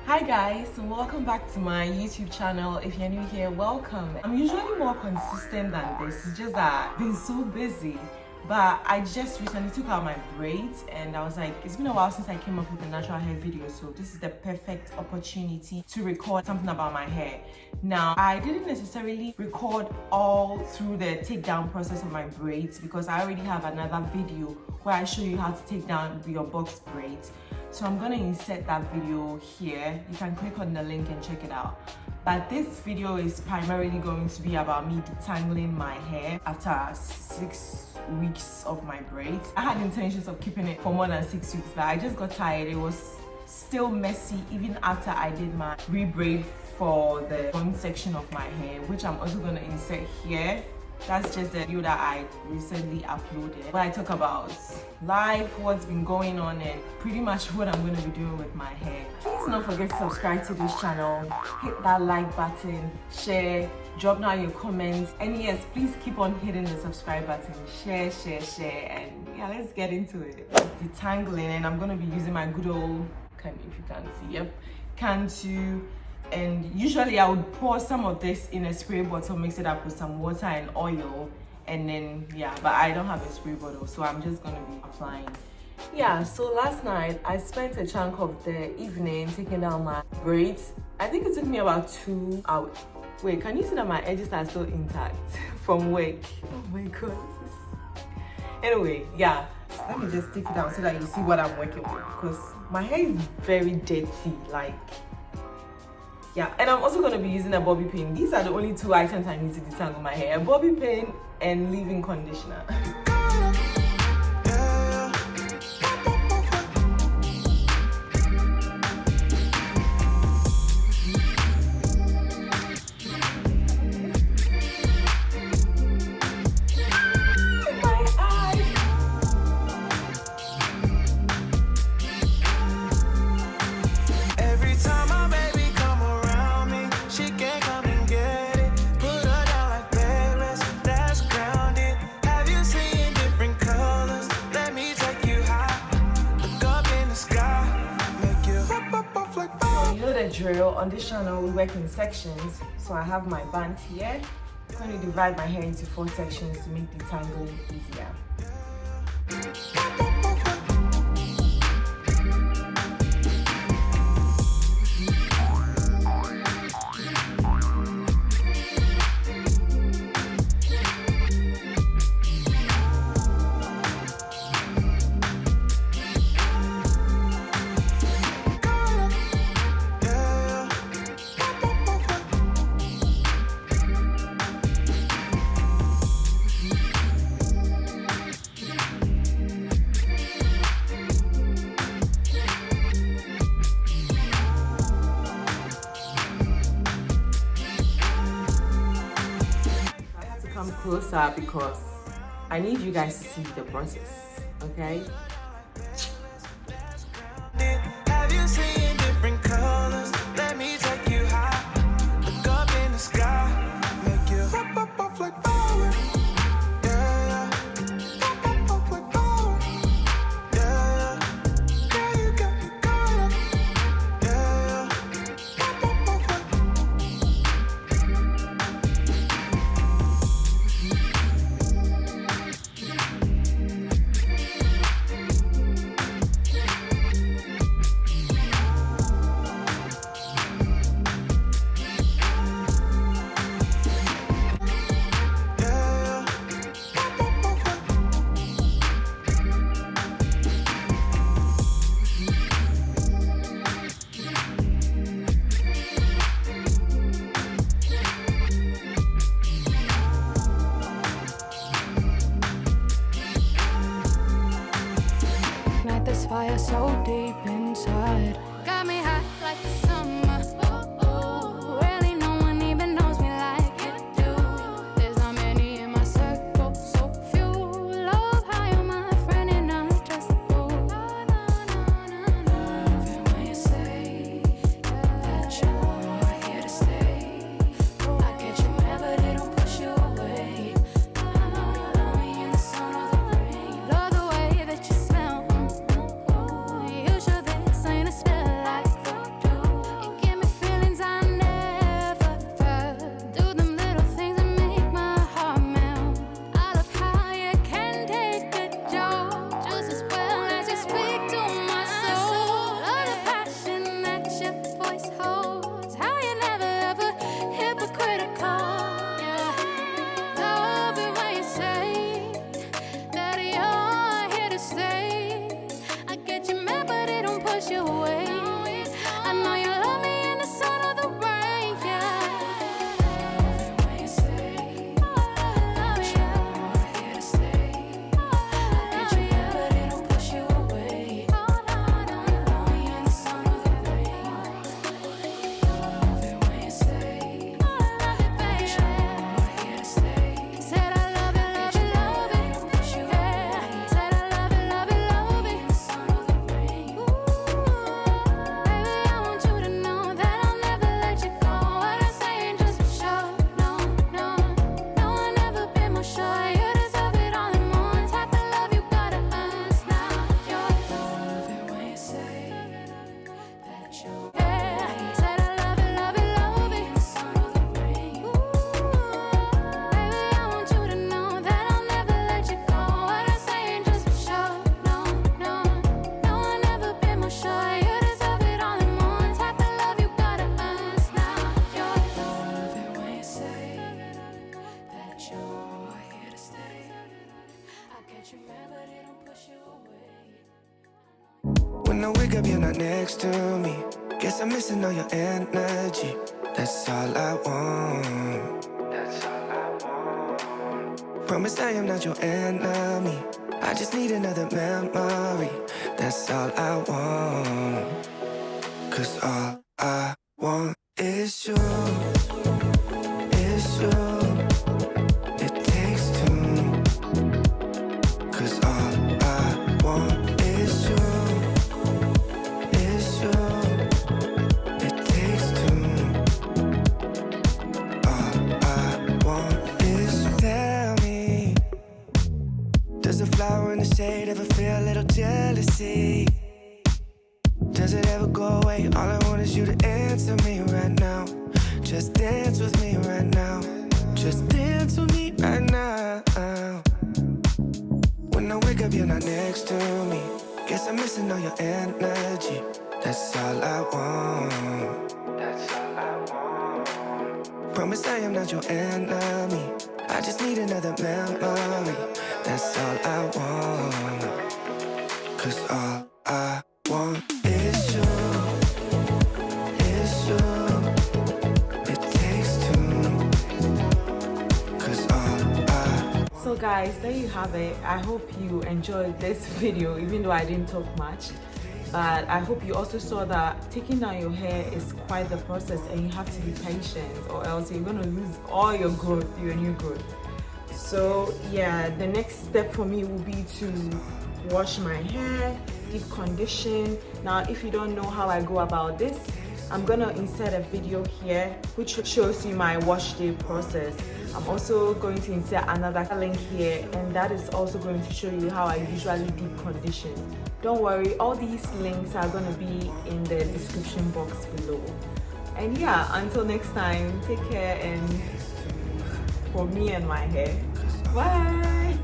Hi guys, welcome back to my YouTube channel. If you're new here, welcome. I'm usually more consistent than this. It's just that I've been so busy. But I just recently took out my braids and I was like, it's been a while since I came up with a natural hair video, so this is the perfect opportunity to record something about my hair. Now, I didn't necessarily record all through the takedown process of my braids because I already have another video where I show you how to take down your box braids. So I'm gonna insert that video here. You can click on the link and check it out. But this video is primarily going to be about me detangling my hair after 6 weeks of my braids. I had intentions of keeping it for more than 6 weeks, but I just got tired. It was still messy even after I did my rebraid for the front section of my hair, which I'm also gonna insert here. That's just the video that I recently uploaded where I talk about life, what's been going on, and pretty much what I'm going to be doing with my hair. Please don't forget to subscribe to this channel, hit that like button, share, drop down your comments, and yes, please keep on hitting the subscribe button, share, and yeah, let's get into it. Detangling, and I'm going to be using my good old, if you can't see, yep, Cantu. And usually I would pour some of this in a spray bottle, mix it up with some water and oil, and then yeah, but I don't have a spray bottle, so I'm just gonna be applying. Yeah, so last night I spent a chunk of the evening taking down my braids. I think it took me about 2 hours. Wait, can you see that my edges are still intact from work? Oh my god. Anyway, yeah, let me just take it down so that you see what I'm working with, because my hair is very dirty, like. Yeah, and I'm also going to be using a bobby pin. These are the only 2 items I need to detangle my hair. A bobby pin and leave-in conditioner. Drill. On this channel we work in sections, so I have my band here. I'm going to divide my hair into 4 sections to make detangling easier. Come closer because I need you guys to see the process, okay? Have you seen different colors? Let me take you high. Look up in the sky. Make you pop off like power. Yeah. Pop off like power. Yeah. Yeah, you got me going. Yeah. Pop off like When I wake up, you're not next to me. Guess I'm missing all your energy. That's all I want. That's all I want. Promise I am not your enemy. I just need another memory. That's all I want. 'Cause all I want is you. Is you. It takes two. 'Cause all I want is you. Is you. It takes two. All I want is you. Tell me, does a flower in the shade ever feel a little jealousy? Does it ever go away? All I want is you to answer me right now. Just dance with me right now. Just dance with me right now. When I wake up, you're not next to me. Guess I'm missing all your energy. That's all I want. That's all I want. Promise I am not your enemy. I just need another memory. That's all I want. 'Cause all I want is you. Is you. It takes two. 'Cause all I. So guys, there you have it. I hope you enjoyed this video, even though I didn't talk much. But I hope you also saw that taking down your hair is quite the process, and you have to be patient, or else you're going to lose all your growth, your new growth. So yeah, the next step for me will be to wash my hair, deep condition. Now if you don't know how I go about this, I'm gonna insert a video here which shows you my wash day process. I'm also going to insert another link here, and that is also going to show you how I usually deep condition. Don't worry, all these links are going to be in the description box below. And yeah, until next time, take care, and for me and my hair, bye.